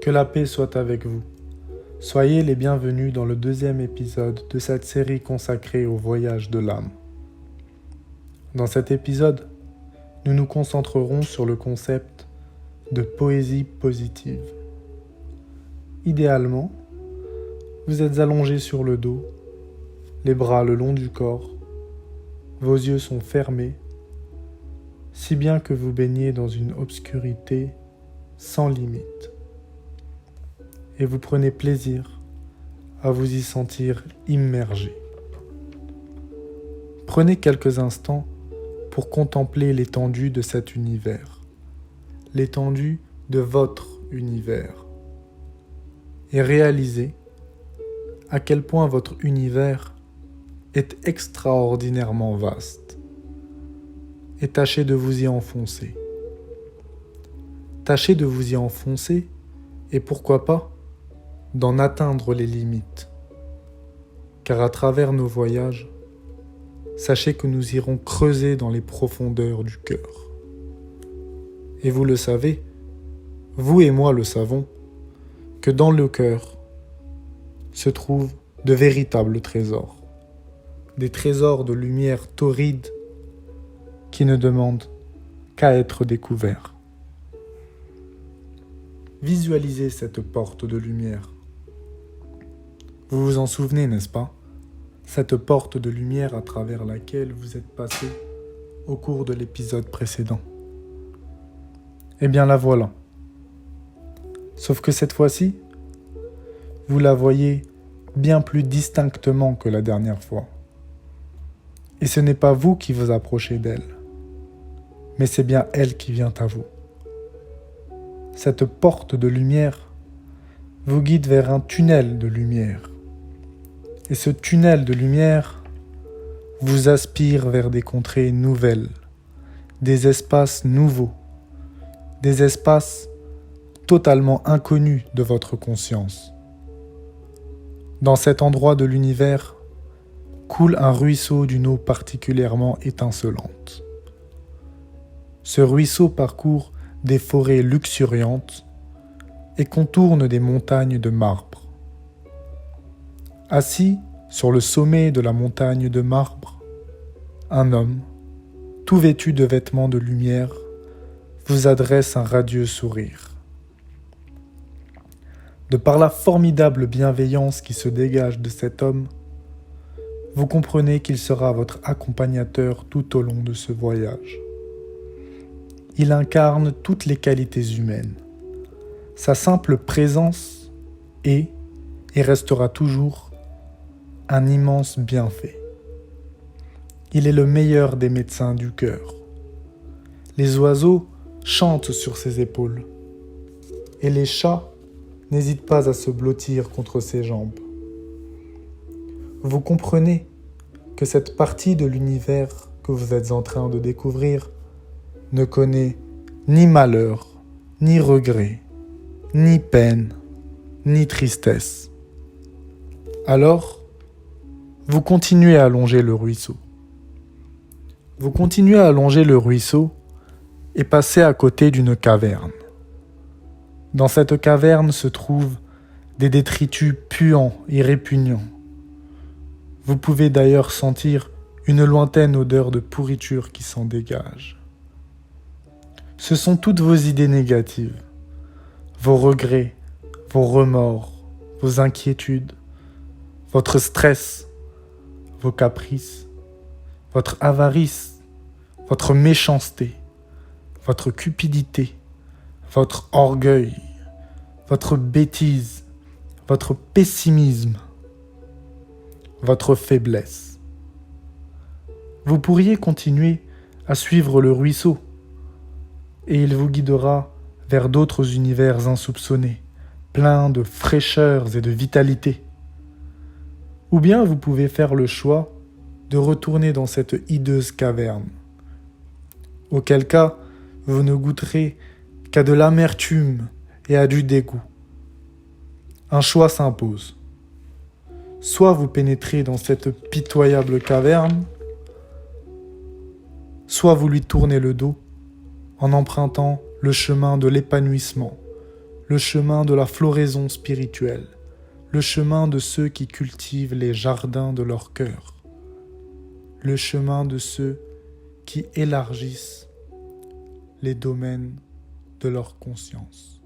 Que la paix soit avec vous. Soyez les bienvenus dans le deuxième épisode de cette série consacrée au voyage de l'âme. Dans cet épisode, nous nous concentrerons sur le concept de poésie positive. Idéalement, vous êtes allongé sur le dos, les bras le long du corps, vos yeux sont fermés, si bien que vous baignez dans une obscurité sans limite. Et vous prenez plaisir à vous y sentir immergé. Prenez quelques instants pour contempler l'étendue de cet univers, l'étendue de votre univers, et réalisez à quel point votre univers est extraordinairement vaste, et tâchez de vous y enfoncer. Tâchez de vous y enfoncer, et pourquoi pas d'en atteindre les limites. Car à travers nos voyages, sachez que nous irons creuser dans les profondeurs du cœur. Et vous le savez, vous et moi le savons, que dans le cœur se trouvent de véritables trésors. Des trésors de lumière torride qui ne demandent qu'à être découverts. Visualisez cette porte de lumière. Vous vous en souvenez, n'est-ce pas? Cette porte de lumière à travers laquelle vous êtes passé au cours de l'épisode précédent. Eh bien la voilà. Sauf que cette fois-ci, vous la voyez bien plus distinctement que la dernière fois. Et ce n'est pas vous qui vous approchez d'elle, mais c'est bien elle qui vient à vous. Cette porte de lumière vous guide vers un tunnel de lumière. Et ce tunnel de lumière vous aspire vers des contrées nouvelles, des espaces nouveaux, des espaces totalement inconnus de votre conscience. Dans cet endroit de l'univers coule un ruisseau d'une eau particulièrement étincelante. Ce ruisseau parcourt des forêts luxuriantes et contourne des montagnes de marbre. Assis sur le sommet de la montagne de marbre, un homme, tout vêtu de vêtements de lumière, vous adresse un radieux sourire. De par la formidable bienveillance qui se dégage de cet homme, vous comprenez qu'il sera votre accompagnateur tout au long de ce voyage. Il incarne toutes les qualités humaines. Sa simple présence est et restera toujours un immense bienfait. Il est le meilleur des médecins du cœur. Les oiseaux chantent sur ses épaules et les chats n'hésitent pas à se blottir contre ses jambes. Vous comprenez que cette partie de l'univers que vous êtes en train de découvrir ne connaît ni malheur, ni regret, ni peine, ni tristesse. Alors, vous continuez à longer le ruisseau. Vous continuez à longer le ruisseau et passez à côté d'une caverne. Dans cette caverne se trouvent des détritus puants et répugnants. Vous pouvez d'ailleurs sentir une lointaine odeur de pourriture qui s'en dégage. Ce sont toutes vos idées négatives, vos regrets, vos remords, vos inquiétudes, votre stress, vos caprices, votre avarice, votre méchanceté, votre cupidité, votre orgueil, votre bêtise, votre pessimisme, votre faiblesse. Vous pourriez continuer à suivre le ruisseau et il vous guidera vers d'autres univers insoupçonnés, pleins de fraîcheur et de vitalité. Ou bien vous pouvez faire le choix de retourner dans cette hideuse caverne, auquel cas vous ne goûterez qu'à de l'amertume et à du dégoût. Un choix s'impose. Soit vous pénétrez dans cette pitoyable caverne, soit vous lui tournez le dos en empruntant le chemin de l'épanouissement, le chemin de la floraison spirituelle, le chemin de ceux qui cultivent les jardins de leur cœur, le chemin de ceux qui élargissent les domaines de leur conscience.